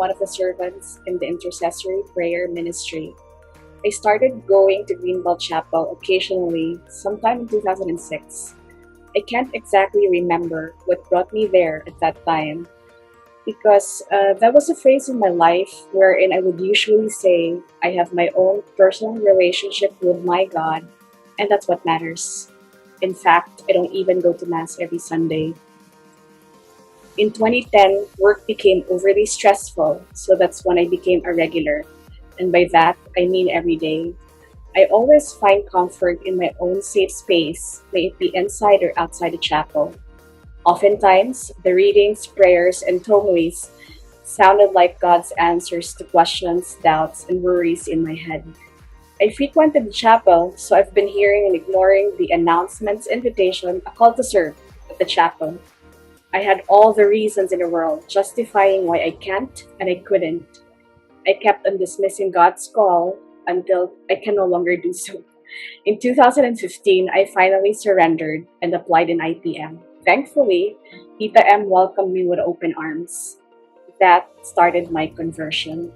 one of the servants in the intercessory prayer ministry. I started going to Greenbelt Chapel occasionally sometime in 2006. I can't exactly remember what brought me there at that time because that was a phase in my life wherein I would usually say I have my own personal relationship with my God, and that's what matters. In fact, I don't even go to Mass every Sunday. In 2010, work became overly stressful, so that's when I became a regular. And by that, I mean every day. I always find comfort in my own safe space, may it be inside or outside the chapel. Oftentimes, the readings, prayers, and homilies sounded like God's answers to questions, doubts, and worries in my head. I frequented the chapel, so I've been hearing and ignoring the announcements, invitation, a call to serve at the chapel. I had all the reasons in the world justifying why I can't and I couldn't. I kept on dismissing God's call until I can no longer do so. In 2015, I finally surrendered and applied in IPM. Thankfully, Tita M welcomed me with open arms. That started my conversion.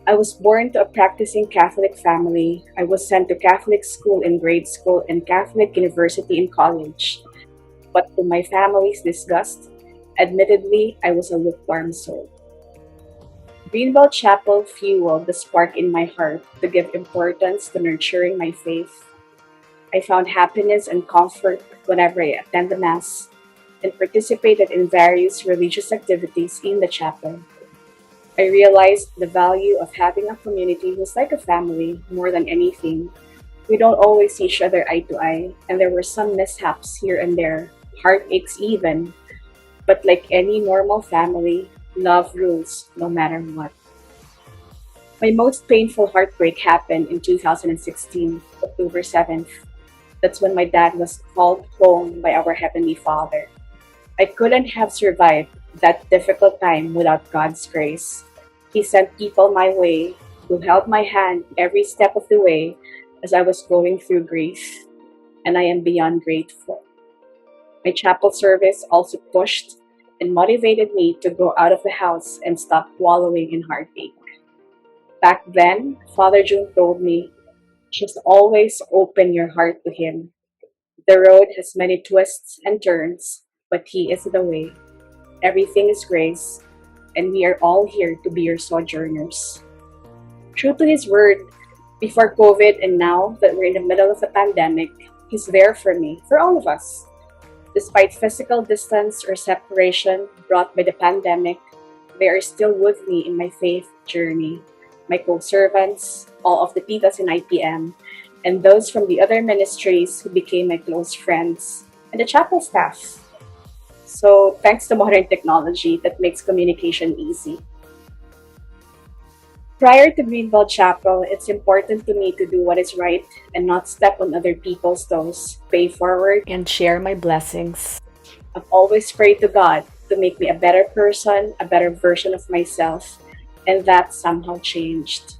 I was born to a practicing Catholic family. I was sent to Catholic school in grade school and Catholic university in college. But to my family's disgust, admittedly, I was a lukewarm soul. Greenbelt Chapel fueled the spark in my heart to give importance to nurturing my faith. I found happiness and comfort whenever I attended Mass and participated in various religious activities in the chapel. I realized the value of having a community who's like a family more than anything. We don't always see each other eye to eye, and there were some mishaps here and there, heartaches even. But like any normal family, love rules no matter what. My most painful heartbreak happened in 2016, October 7th. That's when my dad was called home by our Heavenly Father. I couldn't have survived that difficult time without God's grace. He sent people my way who held my hand every step of the way as I was going through grief, and I am beyond grateful. My chapel service also pushed and motivated me to go out of the house and stop wallowing in heartache. Back then, Father June told me, just always open your heart to Him. The road has many twists and turns, but He is the way. Everything is grace, and we are all here to be your sojourners. True to His word, before COVID and now that we're in the middle of a pandemic, He's there for me, for all of us. Despite physical distance or separation brought by the pandemic, they are still with me in my faith journey. My co-servants, all of the titas in IPM, and those from the other ministries who became my close friends, and the chapel staff. So thanks to modern technology that makes communication easy. Prior to Greenbelt Chapel, it's important to me to do what is right and not step on other people's toes, pay forward, and share my blessings. I've always prayed to God to make me a better person, a better version of myself, and that somehow changed.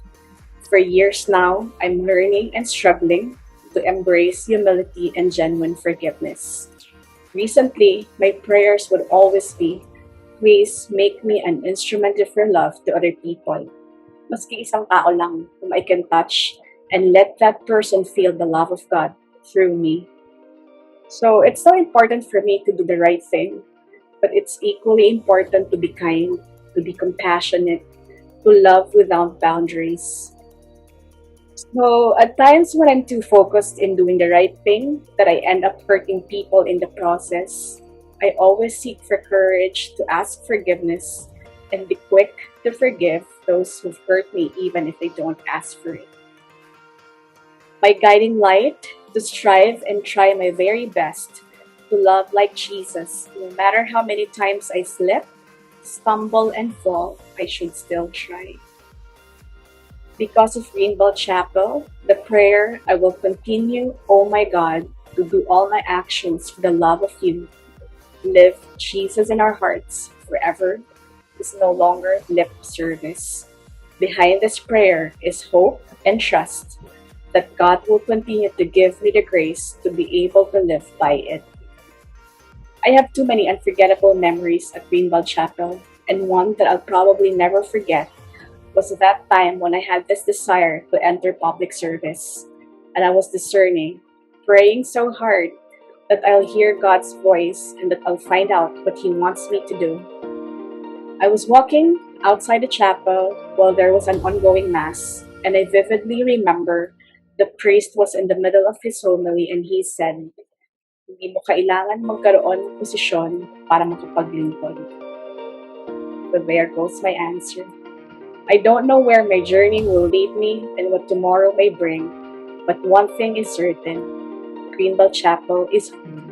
For years now, I'm learning and struggling to embrace humility and genuine forgiveness. Recently, my prayers would always be, please make me an instrument of your love to other people. Maski isang tao lang whom I can touch and let that person feel the love of God through me. So it's so important for me to do the right thing, but it's equally important to be kind, to be compassionate, to love without boundaries. So at times when I'm too focused in doing the right thing, that I end up hurting people in the process, I always seek for courage to ask forgiveness and be quick to forgive those who've hurt me even if they don't ask for it. My guiding light, to strive and try my very best to love like Jesus. No matter how many times I slip, stumble, and fall, I should still try. Because of Greenbelt Chapel, the prayer, I will continue, oh my God, to do all my actions for the love of you. Live Jesus in our hearts forever is no longer lip service. Behind this prayer is hope and trust that God will continue to give me the grace to be able to live by it. I have too many unforgettable memories at Greenbelt Chapel, And one that I'll probably never forget was that time when I had this desire to enter public service. And I was discerning, praying so hard that I'll hear God's voice and that I'll find out what He wants me to do. I was walking outside the chapel while there was an ongoing mass, and I vividly remember the priest was in the middle of his homily and he said, "Hindi mo kailangan magkaroon ng posisyon para makapaglingkod." So there goes my answer. I don't know where my journey will lead me and what tomorrow may bring, but one thing is certain: Greenbelt Chapel is home.